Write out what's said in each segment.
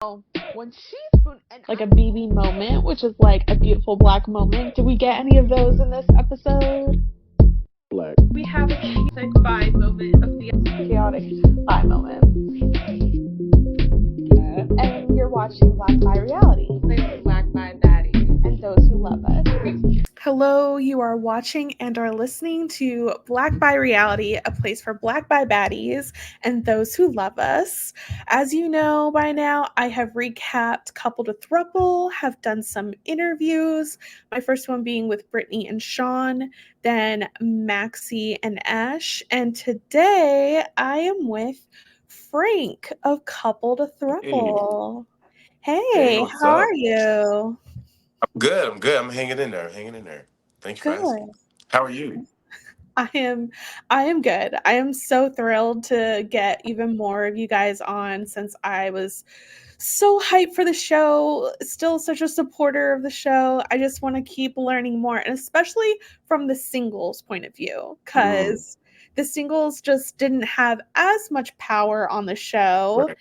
When she spoon and like a BB moment, which is like a beautiful black moment. Did we get any of those in this episode? Black. We have a chaotic vibe moment of the Chaotic vibe moment. And you're watching Black by Reality. Black by Baddies. And those who love us. Hello, you are watching and are listening to Black by Reality, a place for Black by Baddies and those who love us. As you know by now, I have recapped Couple to Throuple, have done some interviews, my first one being with Brittany and Sean, then Maxie and Ash, and today I am with Frank of Couple to Throuple. Hey, What's how up? are you? I'm good. I'm hanging in there. Thank you for asking. Good. How are you? I am good. I am so thrilled to get even more of you guys on since I was so hyped for the show, still such a supporter of the show. I just want to keep learning more, and especially from the singles point of view, Mm, because the singles just didn't have as much power on the show. right.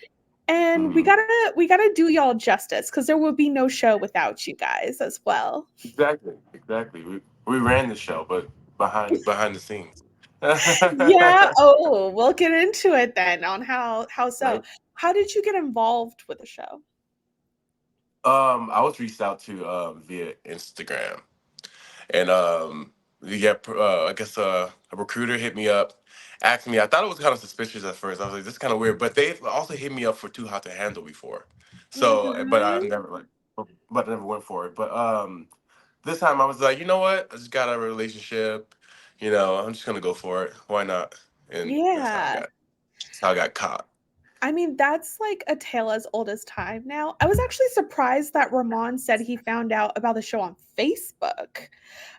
And we Mm, gotta do y'all justice because there would be no show without you guys as well. exactly. We ran the show, but behind the scenes. Yeah. Oh, we'll get into it then on how so. Right. How did you get involved with the show? I was reached out to via Instagram, and I guess a recruiter hit me up, asked me. I thought it was kind of suspicious at first. I was like, this is kind of weird, but they also hit me up for Too Hot to Handle before. So, but I Mhm. never but I never went for it. But this time I was like, you know what? I just got a relationship. I'm just gonna go for it. Why not? And Yeah. that's how I got caught. I mean, that's like a tale as old as time now. I was actually surprised that Ramon said he found out about the show on Facebook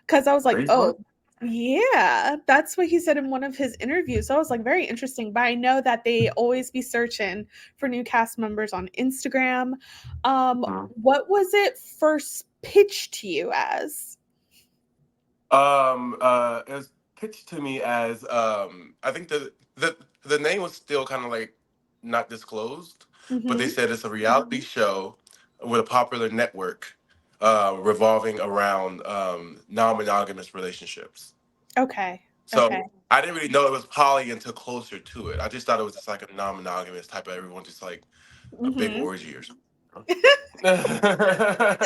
because I was like, Facebook? oh, yeah, that's what he said in one of his interviews. So I was like, very interesting. But I know that they always be searching for new cast members on Instagram. Mhm. What was it first pitched to you as? It was pitched to me as I think the name was still kind of like not disclosed, but they Mm-hmm. said it's a reality show with a popular network revolving around non-monogamous relationships. Okay. Okay. So I didn't really know it was poly until closer to it. I just thought it was just like a non-monogamous type of everyone just like a big Mm-hmm. orgy or something. I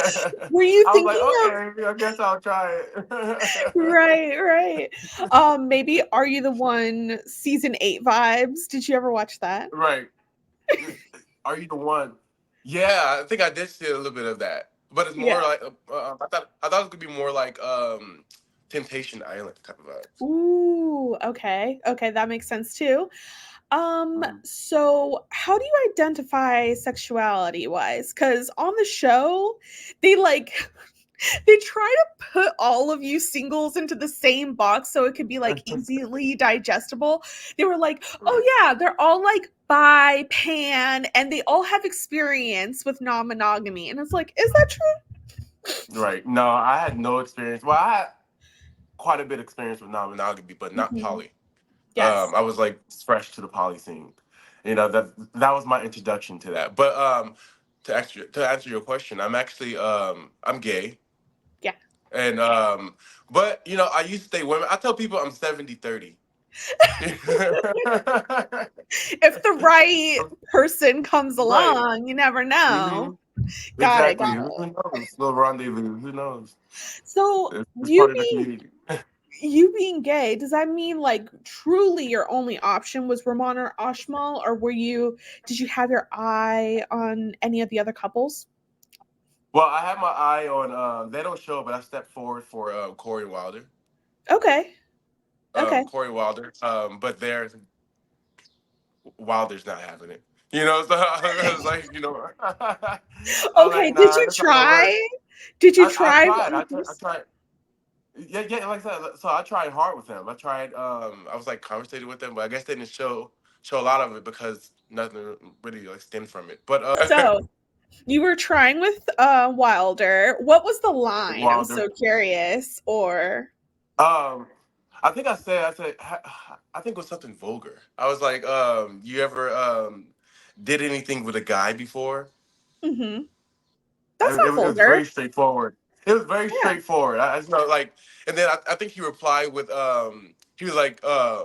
Were you was like, thinking of okay, I guess I'll try it. right, right. Maybe Are You the One season 8 vibes? Did you ever watch that? Right. Are you the one? Yeah, I think I did see a little bit of that, but it's more Yeah. like I thought it could be more like Temptation Island type of vibes. Ooh, okay. Okay, that makes sense too. Mhm. So how do you identify sexuality wise? Because on the show, they like they try to put all of you singles into the same box so it could be like easily digestible. They were like, Right. oh yeah, they're all like bi, pan, and they all have experience with non-monogamy. And it's like, is that true? Right. No, I had no experience. Well, I had quite a bit of experience with non-monogamy, but not Mhm. poly. Yes. I was like fresh to the poly scene. That was my introduction to that. But to answer your question, I'm gay. Yeah. And but I used to date women. I tell people I'm 70-30. If the right person comes Right. along, you never know. Hmm. Got it, Exactly. got Who it. knows? Little rendezvous. Who knows? So It's you part of the being community. you being gay, does that mean like truly your only option was Ramon or Ashmal, or did you have your eye on any of the other couples? Well, I have my eye on. They don't show, but I stepped forward for Corey Wilder. Okay. Okay. Corey Wilder. But Wilder's not having it. So I was like, I was like, Okay. Did nah, you that's not gonna work. try? Did you I try tried. on the I first? tried. Yeah, yeah, like I said, so I tried hard with them. I tried. I was like conversating with them, but I guess they didn't show a lot of it because nothing really like stemmed from it. But So you were trying with Wilder. What was the line? I'm Wilder. so curious. Or Um, I said, I think it was something vulgar. I was like, you ever did anything with a guy before? Mm-hmm. That's not It was vulgar. very straightforward. It was very Yeah. straightforward. I just know, like, and then I think he replied with, he was like, uh,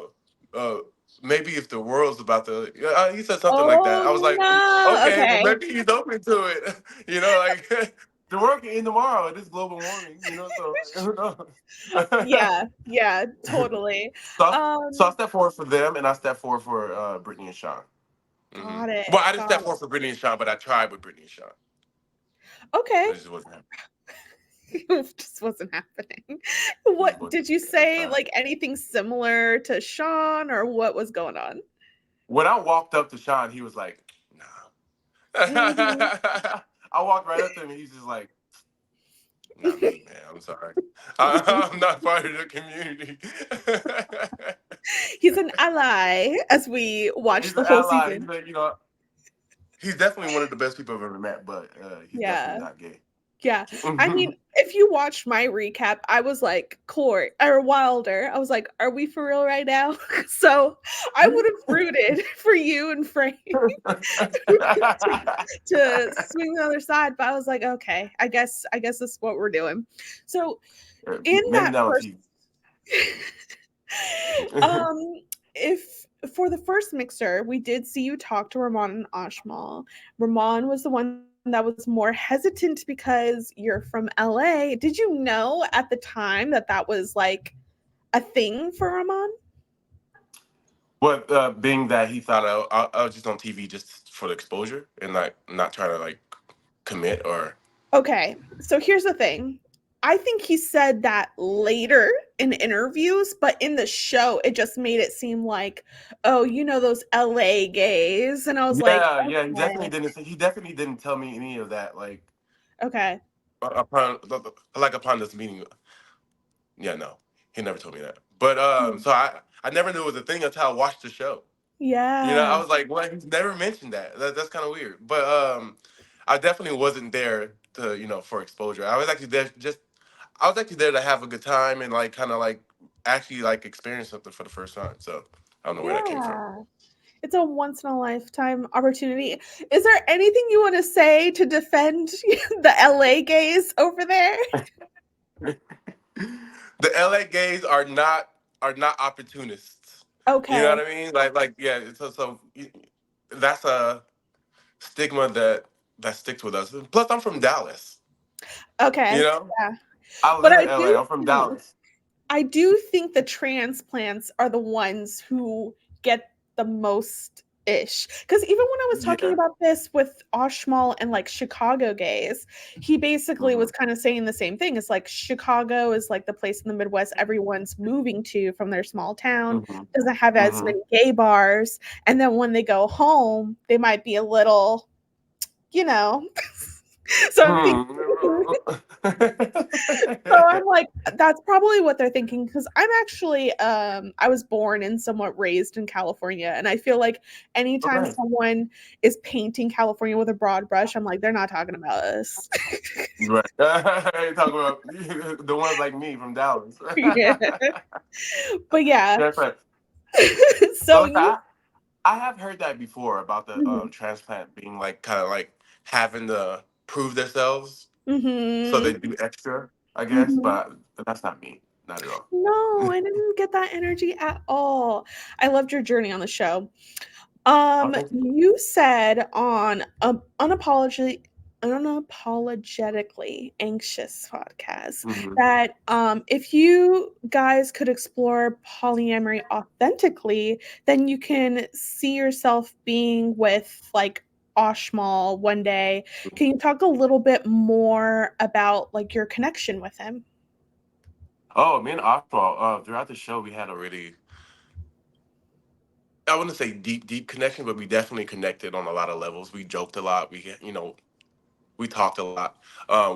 maybe if the world's about to, he said something like that. Oh I was like, no. okay, well, Okay. maybe he's open to it. Like, the world can end tomorrow. It is global warming, so, like, who knows? Yeah. Yeah. Totally. So I Um. stepped forward for them, and I stepped forward for Brittany and Sean. Got Well, it. I didn't Got step forward for Brittany and Sean, but I tried with Brittany and Sean. it. Okay. It just wasn't happening. It just wasn't happening. It just What wasn't did you happening. I say? tried. Like anything similar to Sean, or what was going on? When I walked up to Sean, he was like, "Nah." Hmm. I walked right up to him, and he's just like, "Not me, man. I'm sorry. I'm not part of the community." He's an ally as we watch He's the an whole ally. season. He's definitely one of the best people I've ever met, but he's definitely Yeah. not gay. Yeah. I mean, if you watched my recap, I was like, Court or Wilder. I was like, are we for real right now? So I would have rooted for you and Frank to swing the other side, but I was like, okay, I guess this is what we're doing. So in Maybe that not on first TV. um if for the first mixer, we did see you talk to Ramon and Ashmal. Ramon was the one that was more hesitant because you're from LA. Did you know at the time that that was like a thing for Ramon? But being that he thought I was just on TV just for the exposure and like not trying to like commit or. Okay, so here's the thing. I think he said that later in interviews, but in the show, it just made it seem like, oh, those LA gays. And I was like, Yeah, yeah, okay, he definitely didn't tell me any of that like okay. upon upon this meeting. Yeah, no, he never told me that. But Hmm. so I never knew it was a thing until I watched the show. I Yeah. was like, what? He's never mentioned that. That's kind of weird. But I definitely wasn't there to for exposure. I was actually there to have a good time and like kind of like actually like experience something for the first time. So I don't know where that came from. Yeah. It's a once in a lifetime opportunity. Is there anything you want to say to defend the LA gays over there? The LA gays are not opportunists. You know Okay. what I mean? Like yeah. That's a stigma that sticks with us. Plus, I'm from Dallas. You Okay. know, Yeah. I But live in LA. I'm from Dallas. I do think the transplants are the ones who get the most ish. Because even when I was talking Yeah. about this with Ashmal and like Chicago gays, he basically Hmm. was kind of saying the same thing. It's like Chicago is like the place in the Midwest everyone's moving to from their small town, Hmm. doesn't have as Hmm. many gay bars. And then when they go home, they might be a little, you know. So I'm thinking so I'm like, that's probably what they're thinking because I'm actually I was born and somewhat raised in California, and I feel like anytime Okay. someone is painting California with a broad brush, I'm like, they're not talking about us. Right. You talk about the ones like me from Dallas. Yeah. But yeah. That's right. So So you I have heard that before about the Mhm. transplant being like kind of like having to prove themselves, so they Mhm. do extra, I guess. Mhm. But that's not me, not at all. No, I didn't get that energy at all. I loved your journey on the show. Oh, thank you. You said on unapologetically anxious podcast Hmm. that if you guys could explore polyamory authentically, then you can see yourself being with like Ashmal one day. Can you talk a little bit more about like your connection with him? Oh, me and Oswald, throughout the show, we had a really, I wouldn't say deep connection, but we definitely connected on a lot of levels. We joked a lot. We talked a lot,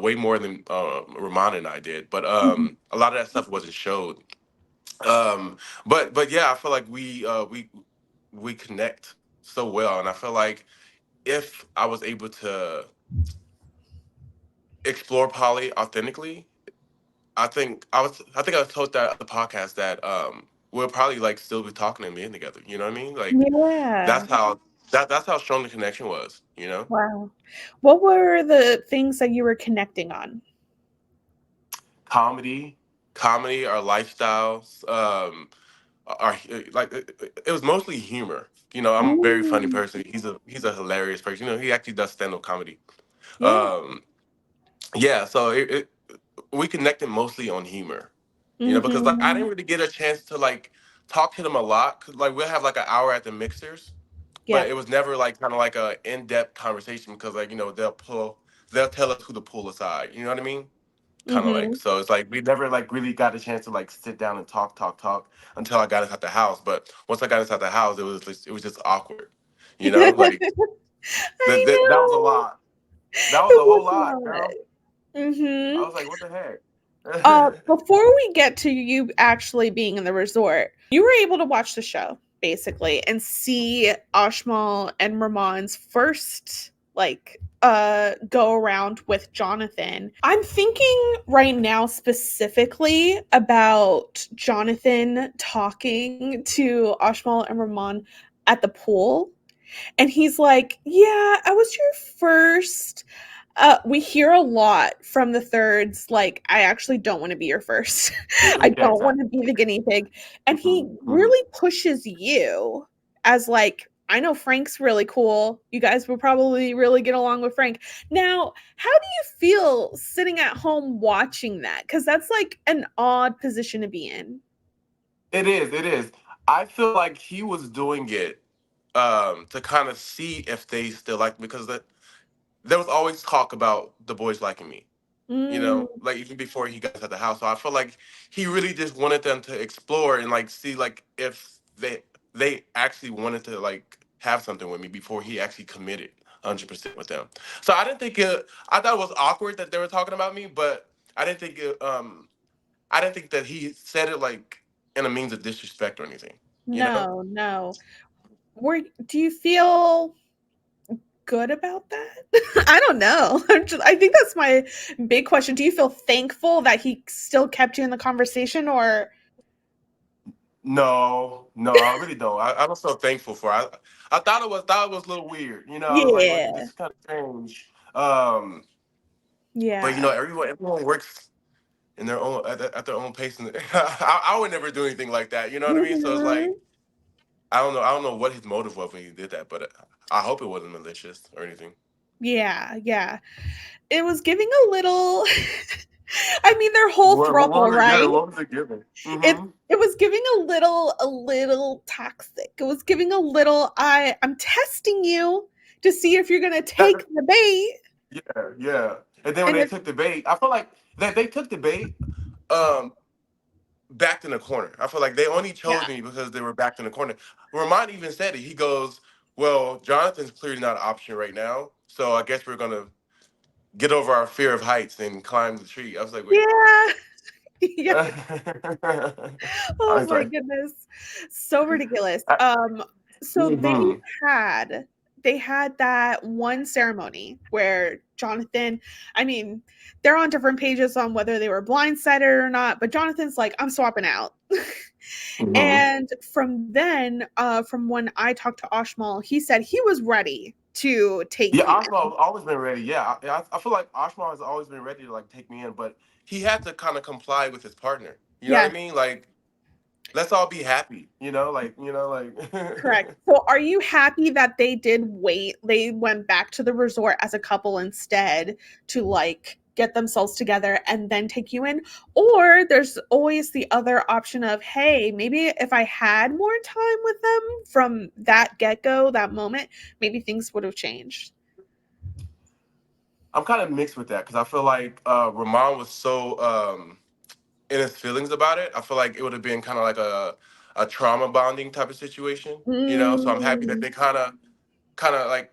way more than Ramon and I did. But Mhm. a lot of that stuff wasn't showed. But yeah, I feel like we connect so well, and I feel like if I was able to explore poly authentically, I think I was told that other podcast that we'll probably like still be talking and being together. You know what I mean? Like Yeah. that's how. That's how strong the connection was, you know? Wow. What were the things that you were connecting on? Comedy, comedy, our lifestyles, our like it was mostly humor. You know, I'm a very funny Mm, person. He's a hilarious person. You know, he actually does stand up comedy. yeah. Um, yeah, so we connected mostly on humor. You know, because like I Mm-hmm. didn't really get a chance to like talk to them a lot. 'Cause, like we'll have like an hour at the mixers, Yeah. but it was never like kind of like a in depth conversation because like they'll tell us who to pull aside. You know what I mean? Kind of like Mm-hmm. so it's like we never like really got a chance to like sit down and talk until I got inside the house. But once I got inside the house, it was just awkward. You know, like I that was a know. lot. That was It a whole was a lot, lot. girl. I Mm-hmm. was like, what the heck? Before we get to you actually being in the resort, you were able to watch the show basically and see Ashmal and Ramon's first go around with Jonathan. I'm thinking right now specifically about Jonathan talking to Ashmal and Ramon at the pool. And he's like, yeah, I was your first. We hear a lot from the thirds, like, I actually don't want to be your first. I Yeah, don't want exactly. to be the guinea pig. And he Mhm, mhm. really pushes you as like, I know Frank's really cool. You guys will probably really get along with Frank. Now, how do you feel sitting at home watching that? Because that's like an odd position to be in. It is. It is. I feel like he was doing it to kind of see if they still like me because there was always talk about the boys liking me. You Mm, know, like even before he got to the house. So I feel like he really just wanted them to explore and like see like if they actually wanted to like have something with me before he actually committed 100% with them. So I didn't think it. I thought it was awkward that they were talking about me, but I didn't think it. I didn't think that he said it like in a means of disrespect or anything. You know? no, no. Do you feel good about that? I don't know. I think that's my big question. Do you feel thankful that he still kept you in the conversation or No, no, I really don't. I don't feel thankful for. I thought it was a little weird. You know, I was like, well, this yeah. is kind of strange. But you Yeah. know, everyone works in their own at their own pace, and I would never do anything like that. You know what I mean? So it's like Mhm. I don't know what his motive was when he did that, but I hope it wasn't malicious or anything. Yeah, yeah. It was giving a little I mean their whole What throuple, was it right? giving? What was it giving? It Mm-hmm. it was giving a little toxic. It was giving a little I'm testing you to see if you're going to take That, the bait yeah, yeah. And then when and they if took the bait, I feel like that they took the bait. Um, Backed in the corner. I feel like they only yeah. chose me because they were backed in the corner. Ramon even said it. He goes, "Well, Jonathan's clearly not an option right now, so I guess we're gonna get over our fear of heights and climb the tree." I was like, "Wait." Yeah. Yeah. I Oh was my like, goodness. So ridiculous. I, So hmm they had that one ceremony where Jonathan, I mean, they're on different pages on whether they were blindsided or not, but Jonathan's like, I'm swapping out. hmm And from then, from when I talked to Ashmal, he said he was ready to take Yeah, you Ashmal in. has always been ready. Yeah, I feel like Ashmal has always been ready to like take me in, but he had to kind of comply with his partner. You know what Yeah, I mean? Like, let's all be happy. correct. So are you happy that they did wait? They went back to the resort as a couple instead to like get themselves together and then take you in? Or there's always the other option of, hey, maybe if I had more time with them from that get-go, that moment, maybe things would have changed. I'm kind of mixed with that because I feel like Ramon was so in his feelings about it. I feel like it would have been kind of like a trauma bonding type of situation, you know. So I'm happy that Mm, they kind of like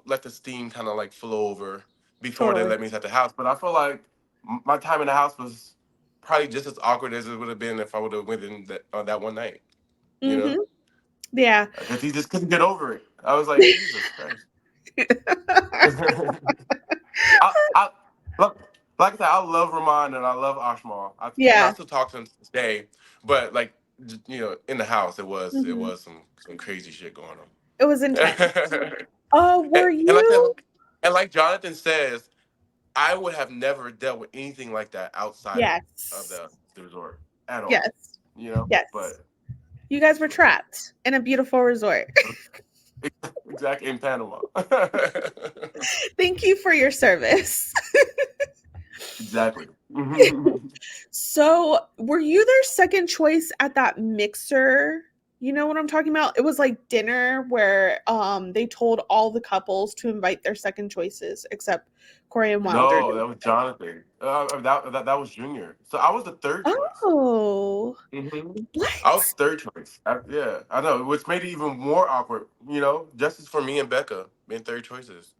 let the steam kind of like flow over before they totally. let me inside the house. But I feel like my time in the house was probably just as awkward as it would have been if I would have went in that one night, you know, Mm-hmm. Yeah. because he just couldn't get over it. I was like, Jesus Christ. I look, like I said, I love Ramon and I love Ashmal. I Yeah. still talk to him to this day, but like in the house, it Mhm. was some crazy shit going on. It was intense. and, Were and like that, you? and like Jonathan says, I would have never dealt with anything like that outside of Yes. the resort at all. Yes. You know, Yes. but You guys were trapped in a beautiful resort. exactly in Panama. Thank you for your service. Exactly. So, were you their second choice at that mixer? You know what I'm talking about? It was like dinner where they told all the couples to invite their second choices except Corey and Wilder No, that didn't was say. Jonathan. That was Junior. So I was the third choice. Oh, hmm I was what? third choice. Yeah, I know, which made it even more awkward. You know, justice for me and Becca being third choices.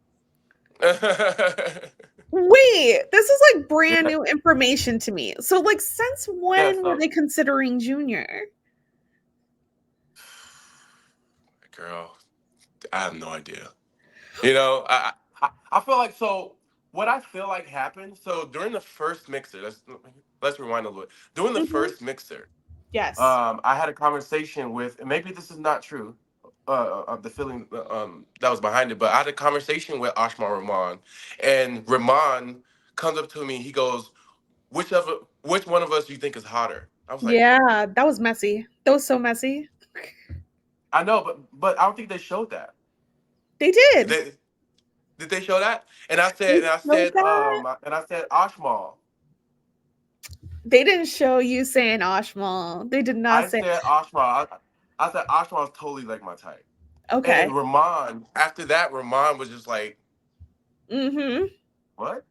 Wait, this is like brand Yeah, new information to me. So, like, since yeah. when were So, they considering Junior? girl, I have no idea. You know, I feel like so. What I feel like happened. So during the first mixer, let's rewind a little bit. During the Hmm. first mixer, Yes. I had a conversation with, and maybe this is not true, of the feeling that was behind it, but I had a conversation with Ashmal Rahman, and Rahman comes up to me. He goes, which one of us do you think is hotter?" I was like, Yeah, that was messy. That was so messy. "I know, but I don't think they showed that. They Did did. they show that?" And I They said, showed that. Ashmal. They didn't show you saying Ashmal. They did not I say. said Ashmal. I said Ashmal's totally like my type. Okay. And Rahman, after that, Rahman was just like, Mm-hmm. "What?"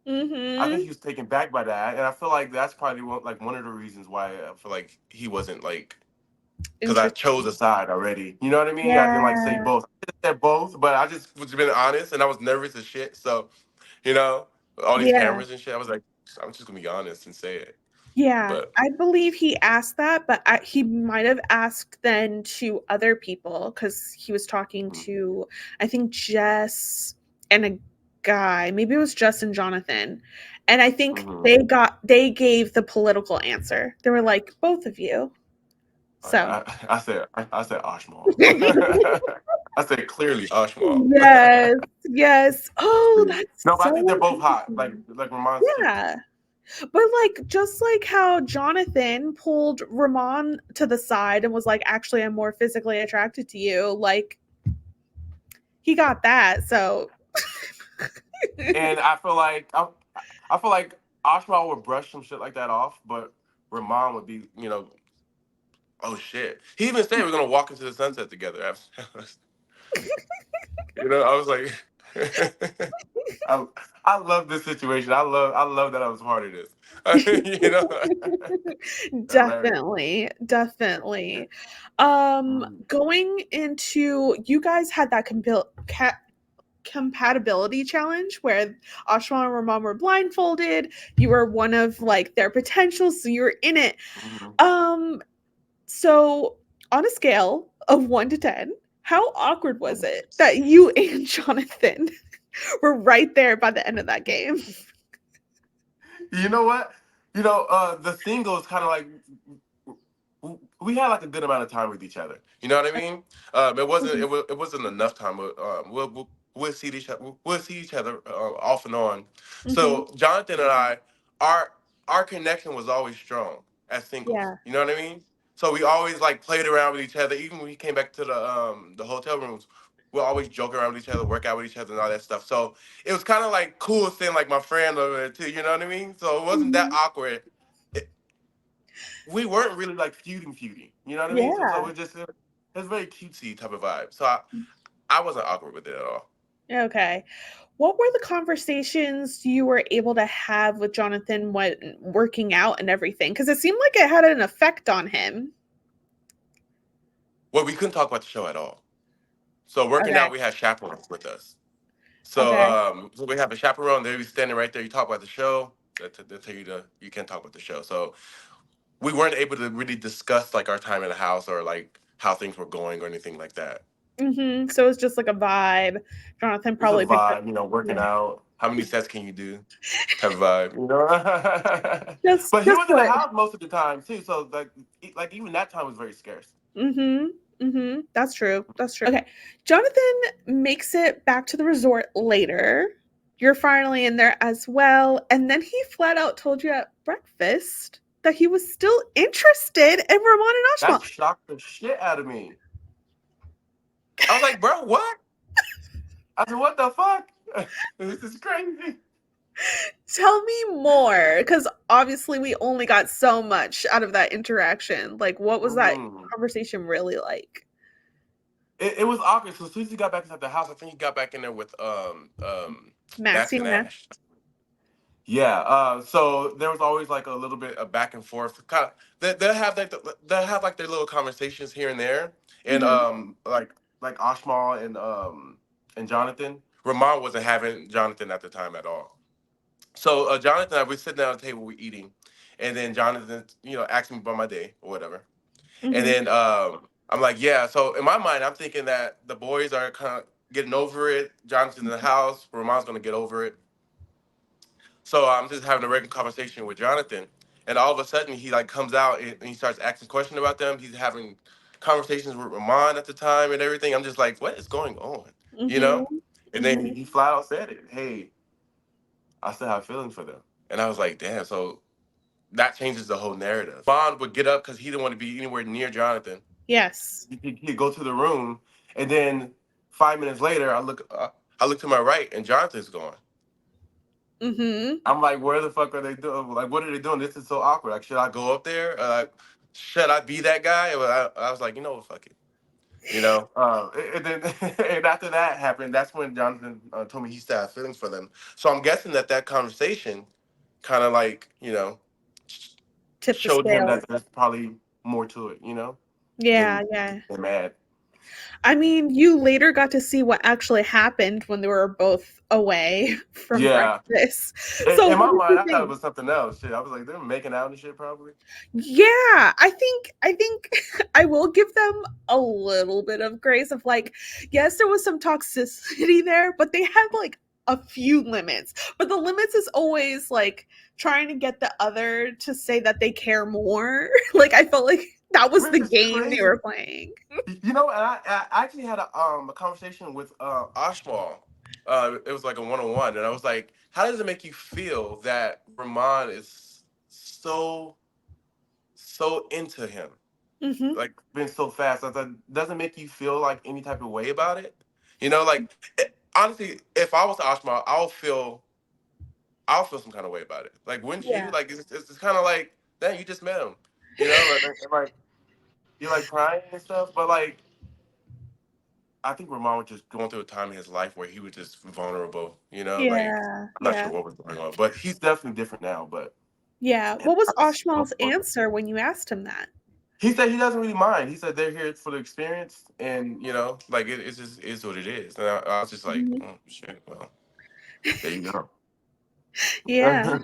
I think Mm-hmm. he was taken back by that, and I feel like that's probably one of the reasons why I feel like he wasn't like, because I chose a Interesting. side already. You know what I mean? I didn't like say Yeah. both. I could have said both, but I just was being honest, and I was nervous as shit. So you know, all these Yeah. cameras and shit, I was like, I'm just gonna be honest and say it. Yeah. But I believe he asked that, but he might have asked then to other people because he was talking mm, to, I think, Jess and a guy. Maybe it was Jess and Jonathan. And I think mhm. they gave the political answer. They were like, both of you. So. I said Ashmal. I said clearly Ashmal. Yes, yes. Oh, that's No, but I think they're so both hot. interesting. Like Ramon's cute too. Yeah. But like just like how Jonathan pulled Ramon to the side and was like, actually, I'm more physically attracted to you. Like he got that. So And I feel like Ashmal would brush some shit like that off, but Ramon would be, oh shit. He even said we're gonna walk into the sunset together after. I was like, I, I love this situation. I love that I was part of this. you know, hilarious. definitely, definitely. Mhm, Going into you guys had that compatibility challenge where Ashma and Ramon were blindfolded. You were one of like their potentials, so you were in it. mhm. Um, so on a scale of 1 to 10, how awkward was it that you and Jonathan were right there by the end of that game? You know what? The singles kind of like we had like a good amount of time with each other. You know what I mean? Mhm. It wasn't enough time, but we'll see each other. We'll see each other off and on. Mhm. So Jonathan and I, our our connection was always strong as singles. Yeah. You know what I mean? So we always like played around with each other. Even when we came back to the hotel rooms, we'll always joke around with each other, work out with each other, and all that stuff. So it was kind of like cool seeing like my friend over there too. You know what I mean? So it wasn't that Mhm. awkward. We weren't really like feuding. You know what I mean? So Yeah. it was very cutesy type of vibe. So I wasn't awkward with it at all. Okay. What were the conversations you were able to have with Jonathan when working out and everything? Because it seemed like it had an effect on him. Well, we couldn't talk about the show at all. So working Okay. out, we had chaperones with us. Okay. So we have a chaperone. They be standing right there. You talk about the show. They tell you you can't talk about the show. So we weren't able to really discuss like our time in the house or like how things were going or anything like that. So it's just like a vibe. Jonathan It's a probably picked up. vibe, working Yeah. out. How many sets can you do? Type of vibe. Just But he just was in the what? house most of the time too, so like even that time was very scarce. Mhm. That's true. That's true. Okay. Jonathan makes it back to the resort later. You're finally in there as well. And then he flat out told you at breakfast that he was still interested in Ramon and That Ashmal. shocked the shit out of me. I was like, bro, what? I said, what the fuck? This is crazy. Tell me more, because obviously we only got so much out of that interaction. Like, what was that conversation really like? It was awkward. So as soon as he got back inside the house, I think he got back in there with Max and Ash. Yeah. So there was always like a little bit of back and forth. Kind of, they'll have like their little conversations here and there, and like Ashmal and Jonathan. Ramon wasn't having Jonathan at the time at all. So Jonathan and I, we sitting down at the table, we eating, and then Jonathan, asked me about my day or whatever, and then I'm like, yeah. So in my mind, I'm thinking that the boys are kind of getting over it. Jonathan's in the house. Ramon's gonna get over it. So I'm just having a regular conversation with Jonathan, and all of a sudden he like comes out and he starts asking questions about them. He's having conversations with Ramon at the time and everything. I'm just like, what is going on? You know? And then he flat out said it. Hey, I still have feelings for them. And I was like, damn. So that changes the whole narrative. Bond would get up because he didn't want to be anywhere near Jonathan. Yes. He'd go to the room, and then 5 minutes later, I look to my right, and Jonathan's gone. I'm like, where the fuck are they doing? Like, what are they doing? This is so awkward. Like, should I go up there? Should I be that guy? But I was like, you know what, fuck it. And then and after that happened, that's when Jonathan told me he still had feelings for them. So I'm guessing that conversation kind of like, showed him that there's probably more to it, Yeah. Than mad. I mean, you later got to see what actually happened when they were both away from breakfast. So in my mind, I thought it was something else. Shit, I was like, they're making out and shit, probably. Yeah, I think I will give them a little bit of grace of like, yes, there was some toxicity there, but they had like a few limits. But the limits is always like trying to get the other to say that they care more. Like I felt like that was the game they were playing. And I actually had a conversation with Ashmal. It was like a one-on-one, and I was like, how does it make you feel that Ramon is so into him? Like, been so fast. I thought, doesn't make you feel like any type of way about it? Honestly, if I was Ashmal, I'll feel some kind of way about it. Like, wouldn't you? Like, it's kind of like, dang, you just met him. Like you're like crying and stuff, but like, I think Ramon was just going through a time in his life where he was just vulnerable, like, I'm not sure what was going on, but he's definitely different now, but. Yeah. What was Ashmal's answer when you asked him that? He said he doesn't really mind. He said they're here for the experience, and, like, it just is what it is. And I was just like, oh, shit, well, there you go. Yeah.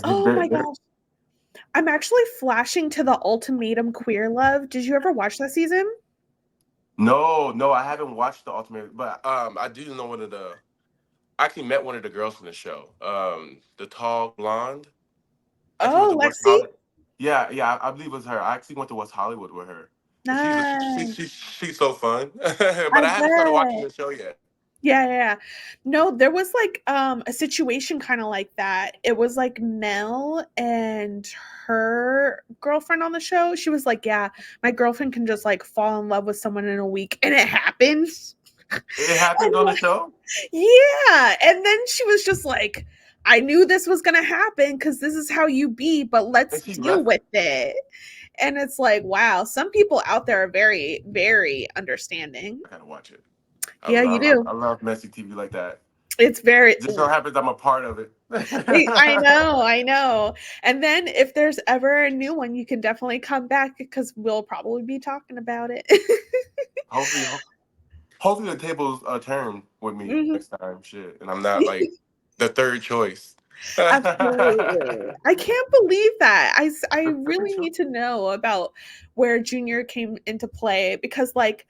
Oh my gosh. I'm actually flashing to the Ultimatum Queer Love. Did you ever watch that season? No, I haven't watched the Ultimate, but I do know I actually met one of the girls from the show. The tall blonde. Oh, Lexi? Yeah, I believe it was her. I actually went to West Hollywood with her. Nice. She's so fun. But I haven't started watching the show yet. Yeah. No, there was like a situation kind of like that. It was like Mel and her girlfriend on the show. She was like, yeah, my girlfriend can just like fall in love with someone in a week, and it happens. It happened on the show? Yeah. And then she was just like, I knew this was gonna happen because this is how you be, but let's deal with it. And it's like, wow, some people out there are very, very understanding. I gotta watch it. You do. I love messy TV like that. It's very. Just so happens I'm a part of it. I know. And then if there's ever a new one, you can definitely come back because we'll probably be talking about it. Hopefully the tables turn with me next time. Shit, and I'm not like the third choice. Absolutely. I can't believe that. I really need to know about where Junior came into play because, like,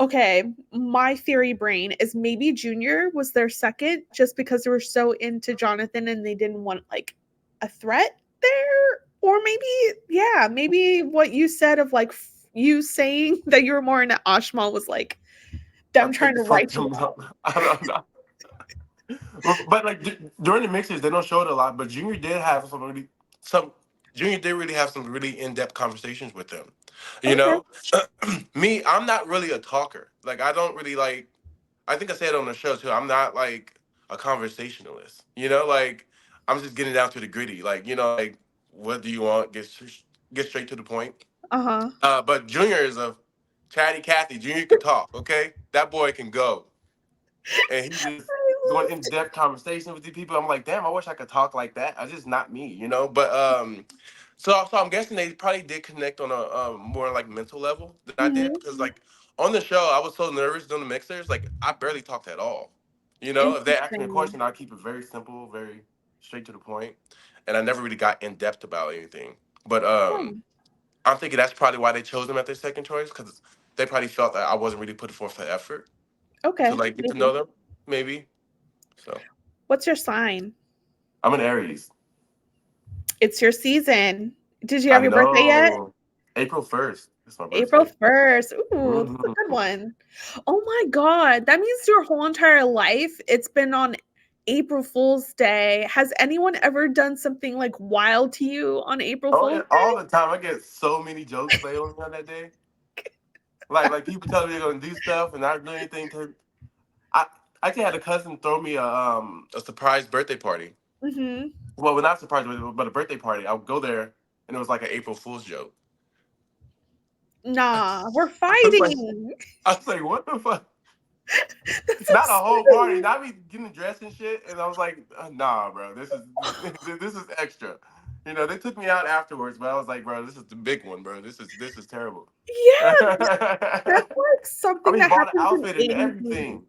okay, my theory brain is maybe Junior was their second just because they were so into Jonathan and they didn't want like a threat there. Or maybe what you said of like you saying that you were more into Ashmal was like them I trying think to fuck write you them up. up. I don't know. But like during the mixes, they don't show it a lot. But Junior did have some. Junior did really have some really in depth conversations with them. You Okay. know, me, I'm not really a talker. Like I don't really like. I think I said on the show too. I'm not like a conversationalist. You know, like I'm just getting down to the gritty. Like like what do you want? Get straight to the point. Uh-huh. But Junior is a chatty Cathy. Junior can talk. Okay, that boy can go, and he just going in depth conversation with these people. I'm like, damn, I wish I could talk like that. I just not me. But so I'm guessing they probably did connect on a more like mental level than I did Mhm. because like on the show I was so nervous doing the mixers. Like I barely talked at all. If they ask me a Interesting. question, I keep it very simple, very straight to the point, and I never really got in depth about anything. But Oh, I'm thinking that's probably why they chose them at their second choice because they probably felt that I wasn't really putting forth the effort to okay. like get to know Maybe. them, maybe. So What's your sign? I'm an Aries. It's your season. Did you I have your birthday yet? know. April 1st. It's my April birthday. 1st. Ooh, that's a Mhm. good one. Oh my God. That means your whole entire life it's been on April Fool's Day. Has anyone ever done something like wild to you on April Oh Fool's yeah, all the time. I get so many jokes played on me on that day. Like people tell me they're gonna do stuff and not do anything. I I actually had a cousin throw me a surprise birthday party. Day? Mm-hmm. Well, not a surprise, but a birthday party. I would go there and it was like an April Fool's joke. I Nah, we're was like, fighting. what the fuck? That's Not a whole party, absurd. not me getting dressed and shit. And I was like, nah, bro, this is this is extra. They took me out afterwards, but I was like, bro, this is the big one, bro. This is terrible. Yeah, that's I like something mean, that bought an happens in outfit and anything. everything.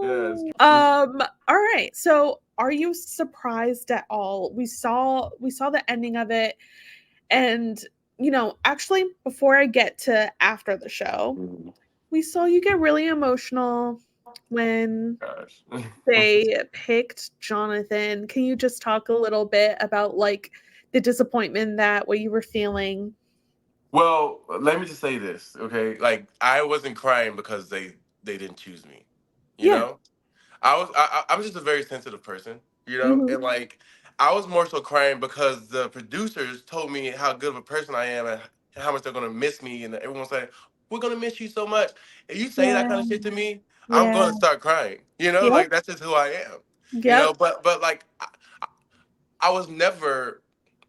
Yes. Oh no. All right. So are you surprised at all? We saw the ending of it, and actually before I get to after the show, Mm, we saw you get really emotional when gosh. they picked Jonathan. Can you just talk a little bit about like the disappointment that what you were feeling? Well, let me just say this, okay? Like I wasn't crying because they didn't choose me. You Yeah. know? I'm just a very sensitive person, Mhm. and like I was more so crying because the producers told me how good of a person I am and how much they're gonna miss me, and everyone's saying we're gonna miss you so much. If you say that Yeah. kind of shit to me, I'm Yeah. gonna start crying. Yep. Like that's just who I am. Yep. But like I was never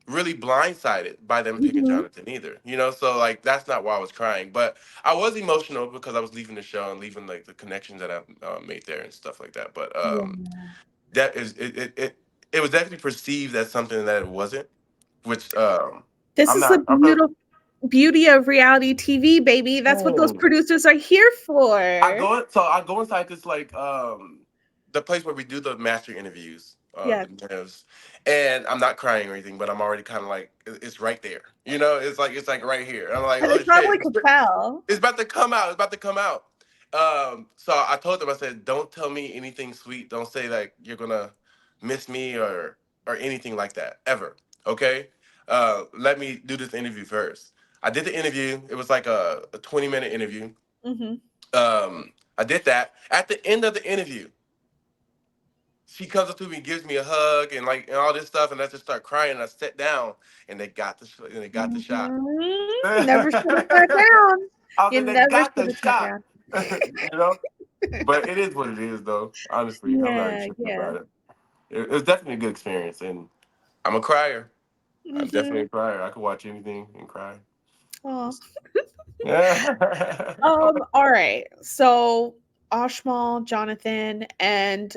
really blindsided by them picking Mhm. Jonathan either. So like that's not why I was crying, but I was emotional because I was leaving the show and leaving like the connections that I made there and stuff like that. But Yeah. that is it was definitely perceived as something that it wasn't, which This I'm is the not. I'm not. beauty of reality TV, baby. That's what those Mm. producers are here for. I go inside this like the place where we do the master interviews, Yeah. the devs, and I'm not crying or anything, but I'm already kind of like it's right there. It's like right here. I'm like, And they oh probably shit, could tell. it's about to come out. It's about to come out. So I told them, I said, don't tell me anything sweet. Don't say like you're gonna miss me or anything like that ever. Okay. Let me do this interview first. I did the interview. It was like a 20-minute interview. Mhm. I did that. At the end of the interview, she comes up to me, gives me a hug, and like and all this stuff, and I just start crying. And I sat down, and they got the shot. Mhm. Never should have sat I down. was You like, they never got should the have sat shot. down. you know. But it is what it is, though. Honestly, I'm not even Yeah, tripping yeah. about it. It was definitely a good experience, and I'm a crier. I'm definitely Mhm. a crier. I could watch anything and cry. Aw. Yeah. All right. So Ashmal, Jonathan, and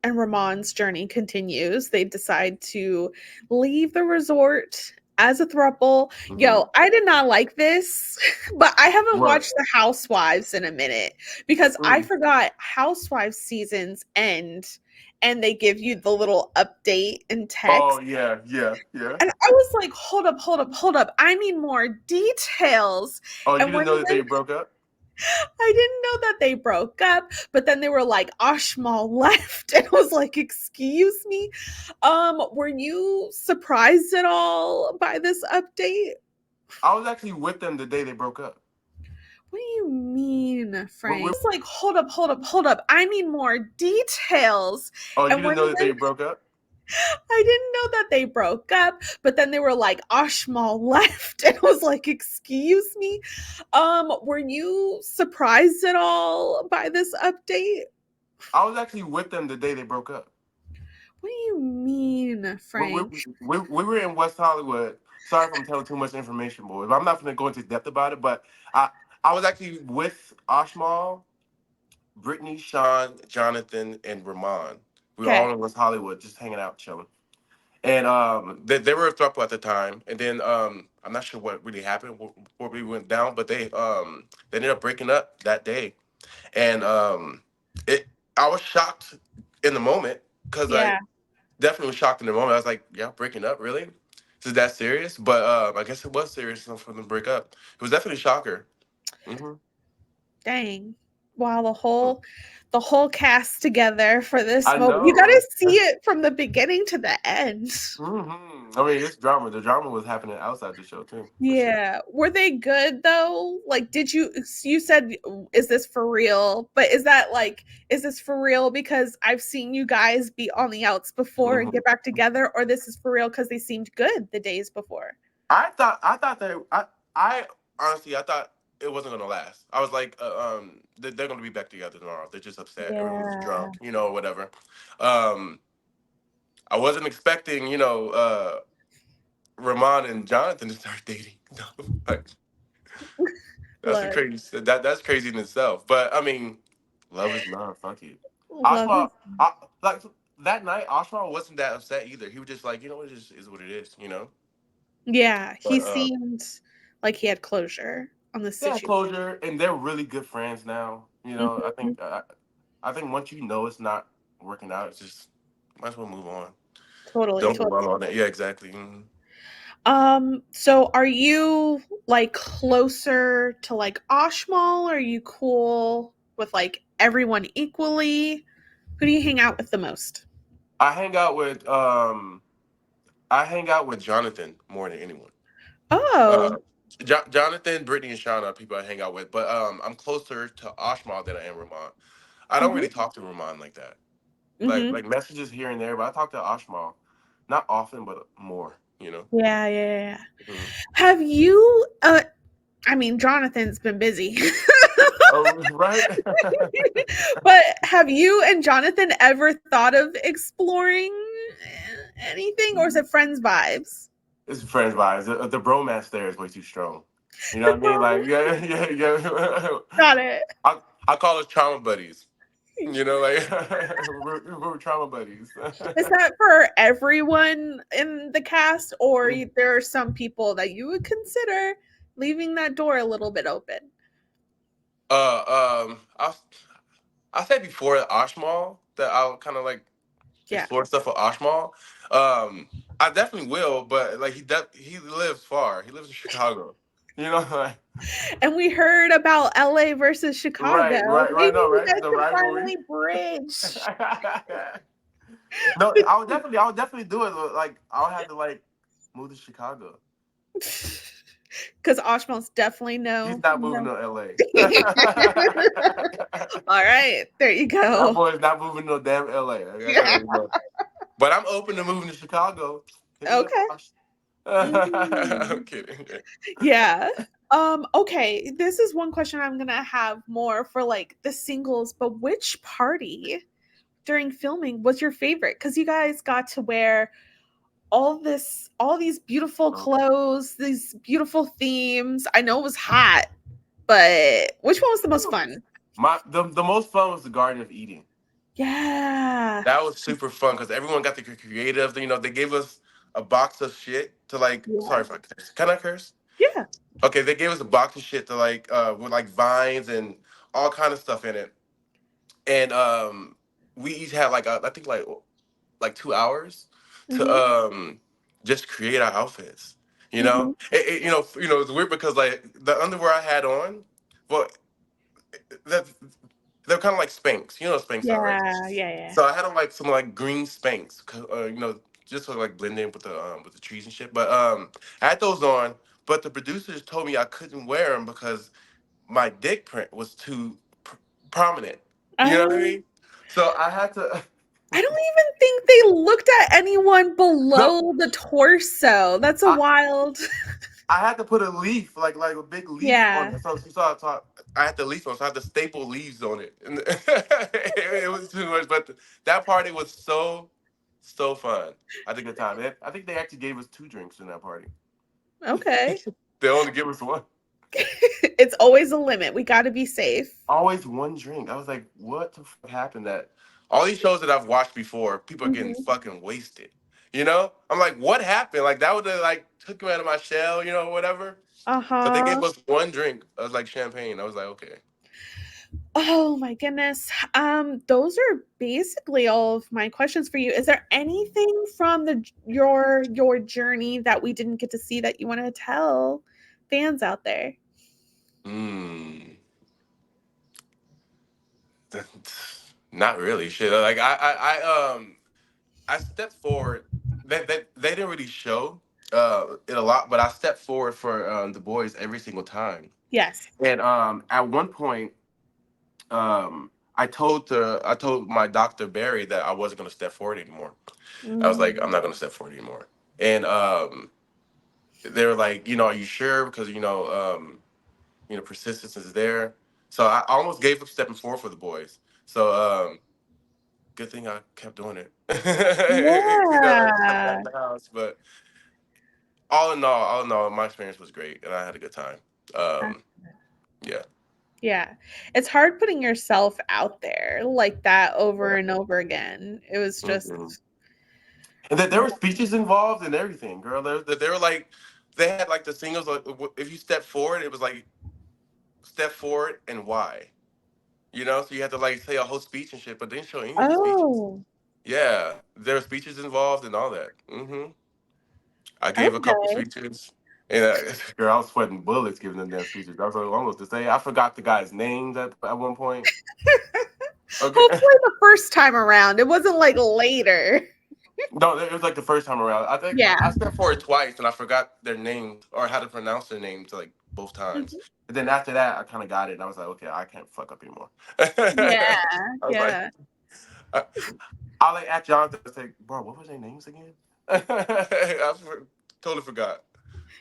Ramon's journey continues. They decide to leave the resort as a throuple. Mhm. Yo, I did not like this, but I haven't What? watched the Housewives in a minute because I Mm. forgot Housewives seasons end and they give you the little update in Oh text. yeah, yeah, yeah. And I was like, hold up, hold up, hold up. I need more details. Oh, you And didn't when know that they they broke up? I didn't know that they broke up, but then they were like, Ashmal left. And I was like, excuse me. Were you surprised at all by this update? I was actually with them the day they broke up. What do you mean, We Frank? It's like, hold up, hold up, hold up. I need more details. Oh, you And didn't when know that they, they broke up? I didn't know that they broke up, but then they were like, Ashmal left. And I was like, excuse me? Were you surprised at all by this update? I was actually with them the day they broke up. What do you mean, We, we, Frank? we were in West Hollywood. Sorry if I'm telling too much information, boys. I'm not going to go into depth about it, but I I was actually with Ashmal, Brittany, Sean, Jonathan, and Ramon. We were Okay. all in West Hollywood, just hanging out, chilling. And they were a throuple at the time. And then I'm not sure what really happened, what really went down, but they ended up breaking up that day. And it I was shocked in the moment because I Yeah. definitely was shocked in the moment. I was like, yeah, breaking up, really? Is that serious? But I guess it was serious enough for them to break up. It was definitely a shocker. Hmm. Dang. Wow, the whole cast together for this I moment. You got to know. see it from the beginning to the end. I mean, it's drama. The drama was happening outside the show too, for sure. Yeah. Were they good though? Like, you said, is this for real? But is this for real because I've seen you guys be on the outs before and Hmm. get back together, or this is for real because they seemed good the days before? I thought I honestly I thought it wasn't gonna last. I was like, they're gonna be back together tomorrow. They're just upset or who's Yeah. drunk, or whatever. Um, I wasn't expecting, Ramon and Jonathan to start dating. No, like, that's a Look, crazy. That's crazy in itself. But I mean, love is love. Fuck it. love Ashma, is like that night, Ashma wasn't that upset either. He was just like, it just is what it is. yeah, he But seemed like he had closure on the yeah, situation. closure, and they're really good friends now. I Mhm. think I think once you know it's not working out, it's just might as well move on. Totally, Don't totally. dwell on it. Yeah, exactly. Mhm. So are you like closer to like Ashmal? Are you cool with like everyone equally? Who do you hang out with the most? I hang out with um I hang out with Jonathan more than anyone. Uh, Oh. Jonathan, Brittany, and Sean are people I hang out with, but I'm closer to Ashmal than I am Ramon. I don't Hmm. really talk to Ramon like that. Like Hmm. like messages here and there, but I talk to Ashmal not often, but more. Yeah, yeah, yeah. Mhm. Have you I mean Jonathan's been busy. Oh, right. But have you and Jonathan ever thought of exploring anything, or is it friends vibes? It's friends vibes. The bromance there is way too strong. You know The what I mean? bromance. Like, yeah, yeah, yeah. Got it. I call us trauma buddies. Like we're trauma buddies. Is that for everyone in the cast, or there are some people that you would consider leaving that door a little bit open? I said before at Ashmal that I'll kind of like Yeah. explore stuff with Ashmal. I definitely will, but like he lives far. He lives in Chicago. Like And we heard about LA versus Chicago. right. Maybe No, you right. guys The can rivalry. finally bridge. No, I would definitely do it. Like I'll have to like move to Chicago. Because Oshmal's definitely He's no, not moving no. to LA. All right, there you That go. boy is not moving to damn LA. I tell you what. But I'm open to moving to Chicago. Hit me up, Okay. Josh. Mhm. I'm kidding. Yeah. Okay, this is one question I'm gonna have more for like the singles, but which party during filming was your favorite? Because you guys got to wear all these beautiful clothes, these beautiful themes. I know it was hot, but which one was the most fun? The most fun was the Garden of Eden. Yeah. That was super fun because everyone got to get creative. They gave us a box of shit to like. Yeah. Sorry if I curse. Can I curse? Yeah. Okay, they gave us a box of shit to like with like vines and all kind of stuff in it, and we each had like I think like 2 hours to Mhm. just create our outfits. Mhm. It's weird because like the underwear I had on, well, that they're kind of like Spanx. You know what Spanx are, right? Yeah, yeah, yeah. So I had on like some like green Spanx, just to like blend in with the trees and shit. But I had those on, but the producers told me I couldn't wear them because my dick print was too prominent. You know what I Oh, mean? So I had to. I don't even think they looked at anyone No, below the torso. That's a I, wild. I had to put a leaf, like a big leaf on Yeah. it. So she saw, I had the leaf on, so I had to staple leaves on it, and it was too much. But that party was so fun. I had a good time. I think they actually gave us 2 drinks in that party. Okay. They only give us one. It's always a limit. We got to be safe. Always one drink. I was like, what the fuck happened? That all these shows that I've watched before, people are getting Hmm. fucking wasted. You know? I'm like, what happened? Like that would have like took me out of my shell, whatever. But they gave Uh-huh. us one drink. It was like champagne. I was like, okay. Oh my goodness. Those are basically all of my questions for you. Is there anything from your journey that we didn't get to see that you want to tell fans out there? Mm. Not really. Shit. Like I stepped forward. They didn't really show it a lot, but I stepped forward for the boys every single time. Yes. And at one point, I told my doctor Barry that I wasn't gonna step forward anymore. I was like, Mm. I'm not gonna step forward anymore. And they were like, are you sure? Because persistence is there. So I almost gave up stepping forward for the boys. So good thing I kept doing it. I got Yeah. the house. But all in all, my experience was great, and I had a good time. Um, yeah. Yeah. It's hard putting yourself out there like that over and over again. It was Mhm. just And that there were speeches involved and everything, girl. They were like, they had like the singles. Like, if you step forward, it was like step forward and why. So you had to like say a whole speech and shit, but they didn't show any of the speeches. oh, Yeah, there were speeches involved and all that. I gave a couple okay. speeches, and girl, I was sweating bullets giving them damn speeches. I was like, almost to say I forgot the guy's names at one point. Okay, Hopefully the first time around. It wasn't like later. no, it was like the first time around. I think Yeah. I stepped forward twice, and I forgot their names or how to pronounce their names like both times. Mhm. And then after that, I kind of got it, and I was like, okay, I can't fuck up anymore. Yeah. I was like, Yeah. I, I like at Jonathan, I was like, bro, what was their names again? Totally forgot.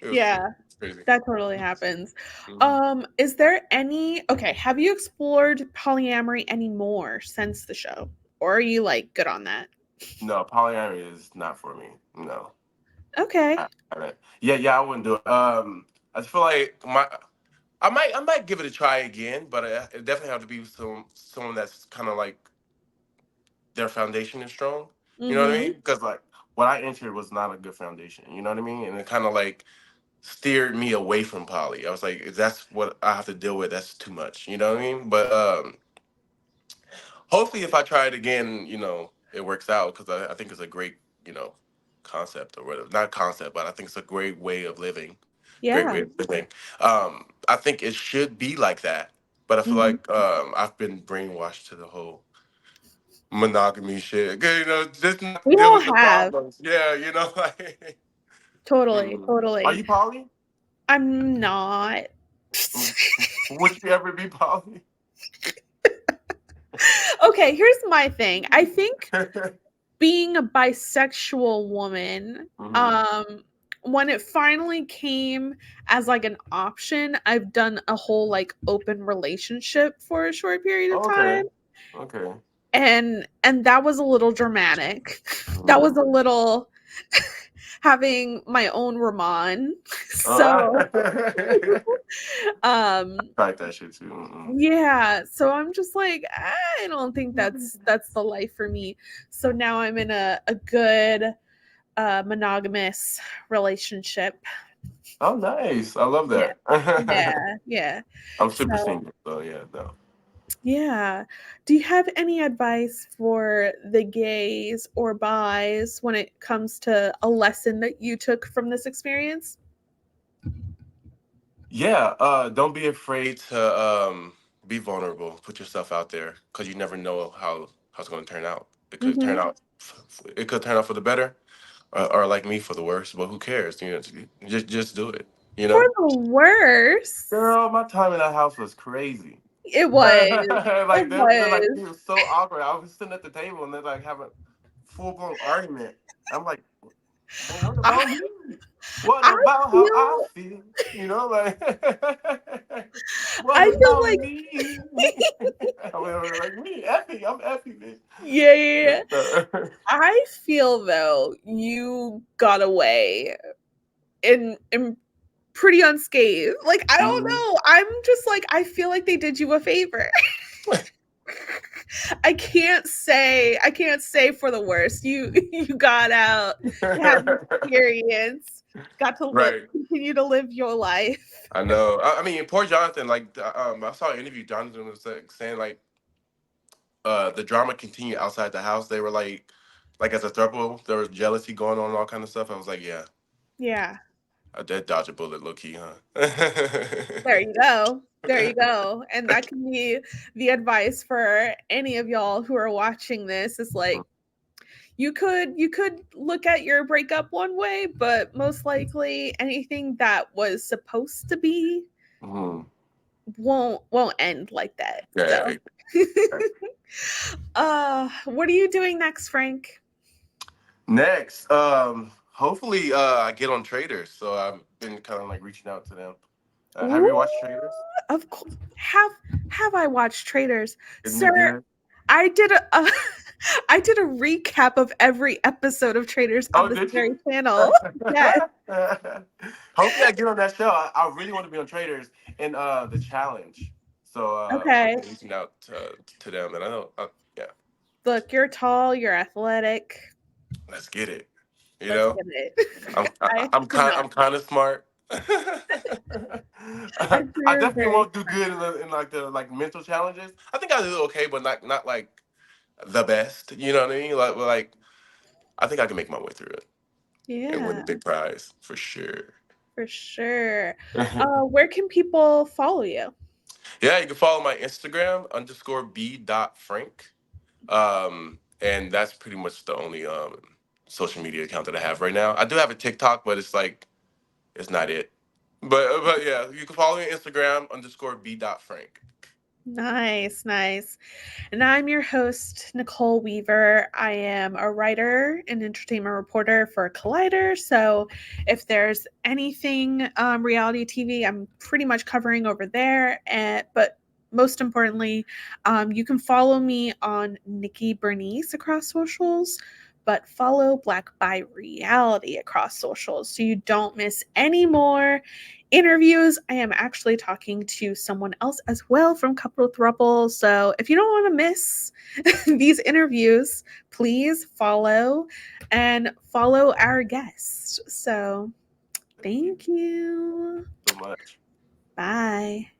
It was Yeah. crazy. That totally happens. Mhm. Is there any okay, have you explored polyamory anymore since the show? Or are you like good on that? No, polyamory is not for me. No. Okay. Yeah, I wouldn't do it. I just feel like I might give it a try again, but it definitely have to be someone that's kind of like their foundation is strong. You know what I Mhm. mean? Because like what I entered was not a good foundation. You know what I mean? And it kind of like steered me away from poly. I was like, if that's what I have to deal with, that's too much. You know what I mean? But hopefully, if I try it again, it works out because I think it's a great, concept or whatever. Not concept, but I think it's a great way of living. Great Yeah. way of living. I think it should be like that, but I feel Mhm. like I've been brainwashed to the whole monogamy shit. Just not to We deal all with the have. problems. Yeah, like. Totally, Mhm. Are totally. you poly? I'm not. Mm, would you ever be poly? Okay, here's my thing. I think being a bisexual woman, Hmm. when it finally came as like an option, I've done a whole like open relationship for a short period of Oh, time. okay. Okay. And that was a little dramatic. That was Mm. a little having my own Rahman. All right. So um Like that shit too. Mm-mm. yeah, so I'm just like, I don't think that's the life for me. So now I'm in a good monogamous relationship. Oh, nice. I love Yeah. that. Yeah, yeah. I'm super So, single, so yeah, no. yeah. Do you have any advice for the gays or bis when it comes to a lesson that you took from this experience? Yeah, don't be afraid to be vulnerable. Put yourself out there because you never know how it's going to turn out. It could turn Mhm. out, it could turn out for the better, or like me for the worse. But who cares? Just do it. You For know, the worst. girl, my time in that house was crazy. It was. It Like they're like was. it was so awkward. I was sitting at the table and they're like having full blown argument. I'm like, well, what about I, me? What I about how I feel feel? You know, like what I feel about like me? I mean, like me, Effie, I'm Effie, bitch. yeah, yeah, Yes, yeah. sir. I feel though you got away in pretty unscathed. Like I don't Mhm. know. I'm just like I feel like they did you a favor. I can't say for the worst. You got out. You had an experience. Got to live Right. continue to live your life. I know. I mean, poor Jonathan. Like, I saw an interview. Jonathan was like, saying like, the drama continued outside the house. They were like as a throuple, there was jealousy going on and all kind of stuff. I was like, yeah, Yeah. I did dodge a bullet, low key, huh? There you go. There you go. And that can be the advice for any of y'all who are watching this is like you could look at your breakup one way, but most likely anything that was supposed to be Mhm. won't end like that. Yeah. So what are you doing next, Frank? Next, hopefully, I get on Traders. So I've been kind of like reaching out to them. Have Ooh, you watched Traders? of course. Have I watched Traders? Isn't it Sir, good? I did a I did a recap of every episode of Traders on Oh, this did very you? channel. Yes. Hopefully, I get on that show. I really want to be on Traders and the challenge. So Okay. I've been reaching out to them, and I know, yeah, Look, you're tall, you're athletic. let's get it. You Let's know, get it. I cannot. I'm kind of smart. I'm sure I you're definitely very won't do good in like the like mental challenges. I think I do okay, but not like the best. You know what I mean? Like I think I can make my way through it and win yeah, the big prize for sure. for sure. Where can people follow you? Yeah, you can follow my Instagram _b.frank. And that's pretty much the only social media account that I have right now. I do have a TikTok, but it's like it's not it. But yeah, you can follow me on Instagram _b.frank. Nice, nice. And I'm your host, Nicole Weaver. I am a writer and entertainment reporter for Collider. So if there's anything reality TV, I'm pretty much covering over there. But most importantly, you can follow me on Nikki Bernice across socials, but follow Black by Reality across socials so you don't miss any more interviews. I am actually talking to someone else as well from Couple Throuple. So if you don't want to miss these interviews, please follow and follow our guest. So Thank you thank you. so much. Bye.